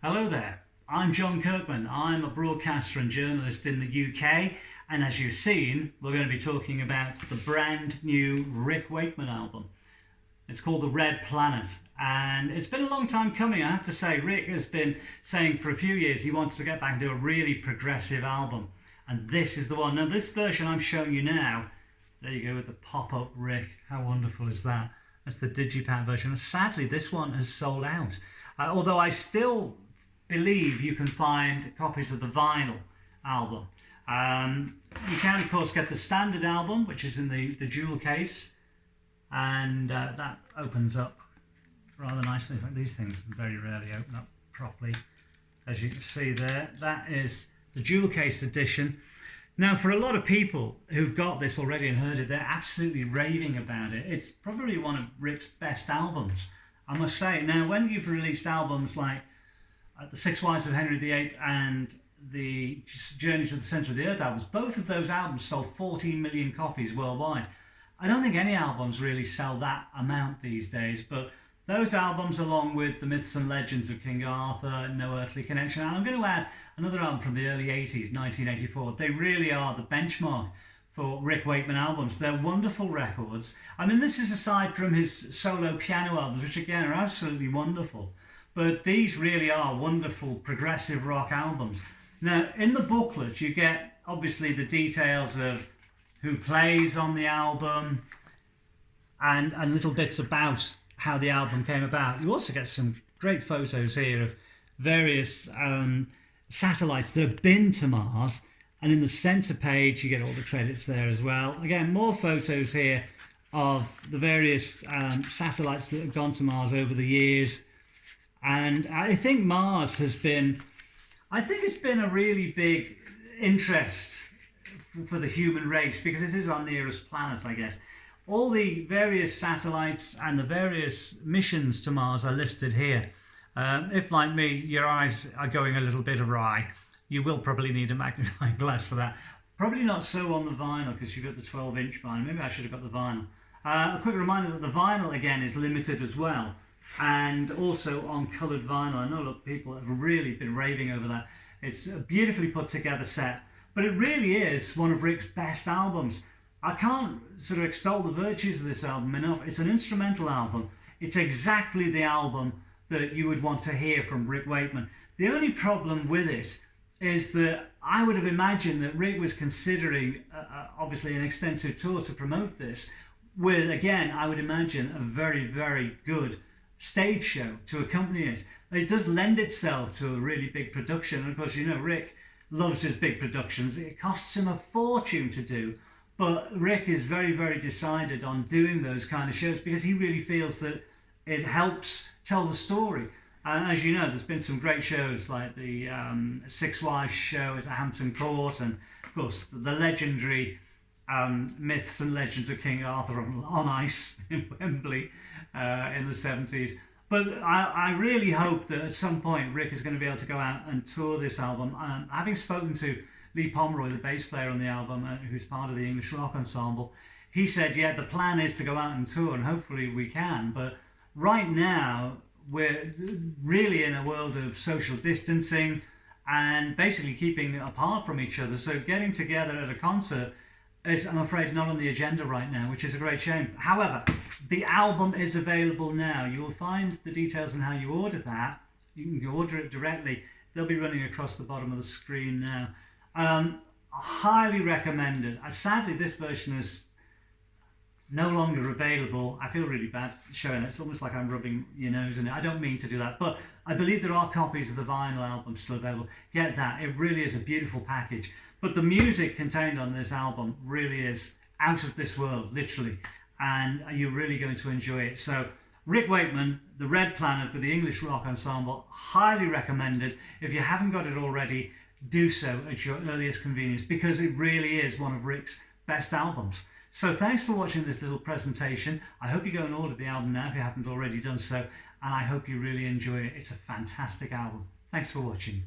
Hello there, I'm Jon Kirkman. I'm a broadcaster and journalist in the UK, and as you've seen, we're going to be talking about the brand new Rick Wakeman album. It's called The Red Planet, and it's been a long time coming, I have to say. Rick has been saying for a few years he wants to get back and do a really progressive album, and this is the one. Now, this version I'm showing you now, there you go with the pop-up Rick. How wonderful is that? That's the Digipak version. And sadly, this one has sold out. Although I still believe you can find copies of the vinyl album. You can, of course, get the standard album, which is in the jewel case, and that opens up rather nicely. In fact, these things very rarely open up properly, as you can see there. That is the jewel case edition. Now, for a lot of people who've got this already and heard it, they're absolutely raving about it. It's probably one of Rick's best albums, I must say. Now, when you've released albums like The Six Wives of Henry VIII and the Journey to the Centre of the Earth albums, both of those albums sold 14 million copies worldwide. I don't think any albums really sell that amount these days, but those albums, along with the Myths and Legends of King Arthur, No Earthly Connection, and I'm going to add another album from the early 80s, 1984, they really are the benchmark for Rick Wakeman albums. They're wonderful records. I mean, this is aside from his solo piano albums, which again are absolutely wonderful. But these really are wonderful progressive rock albums. Now, in the booklet, you get obviously the details of who plays on the album and little bits about how the album came about. You also get some great photos here of various satellites that have been to Mars. And in the center page, you get all the credits there as well. Again, more photos here of the various satellites that have gone to Mars over the years. And I think Mars has been, I think it's been a really big interest for the human race because it is our nearest planet, I guess. All the various satellites and the various missions to Mars are listed here. If, like me, your eyes are going a little bit awry, you will probably need a magnifying glass for that. Probably not so on the vinyl because you've got the 12-inch vinyl. Maybe I should have got the vinyl. A quick reminder that the vinyl, again, is limited as well. And also on coloured vinyl. I know a lot of people have really been raving over that. It's a beautifully put together set, but it really is one of Rick's best albums. I can't sort of extol the virtues of this album enough. It's an instrumental album. It's exactly the album that you would want to hear from Rick Wakeman. The only problem with it is that I would have imagined that Rick was considering obviously an extensive tour to promote this with, again, I would imagine a very, very good stage show to accompany it. It does lend itself to a really big production, and of course, you know, Rick loves his big productions. It costs him a fortune to do, but Rick is very, very decided on doing those kind of shows because he really feels that it helps tell the story. And as you know, there's been some great shows like the Six Wives show at Hampton Court, and of course the legendary Myths and Legends of King Arthur on ice in Wembley in the 70s. But I really hope that at some point Rick is going to be able to go out and tour this album. Having spoken to Lee Pomeroy, the bass player on the album, who's part of the English rock ensemble, he said, yeah, the plan is to go out and tour, and hopefully we can. But right now, we're really in a world of social distancing and basically keeping apart from each other. So getting together at a concert is, I'm afraid, not on the agenda right now, which is a great shame. However, the album is available now. You will find the details on how you order that. You can order it directly. They'll be running across the bottom of the screen now. Highly recommended. Sadly, this version is no longer available. I feel really bad showing it. It's almost like I'm rubbing your nose in it. I don't mean to do that, but I believe there are copies of the vinyl album still available. Get that. It really is a beautiful package. But the music contained on this album really is out of this world, literally, and you're really going to enjoy it. So Rick Wakeman, The Red Planet with the English Rock Ensemble, highly recommended. If you haven't got it already, do so at your earliest convenience because it really is one of Rick's best albums. So thanks for watching this little presentation. I hope you go and order the album now if you haven't already done so, and I hope you really enjoy it. It's a fantastic album. Thanks for watching.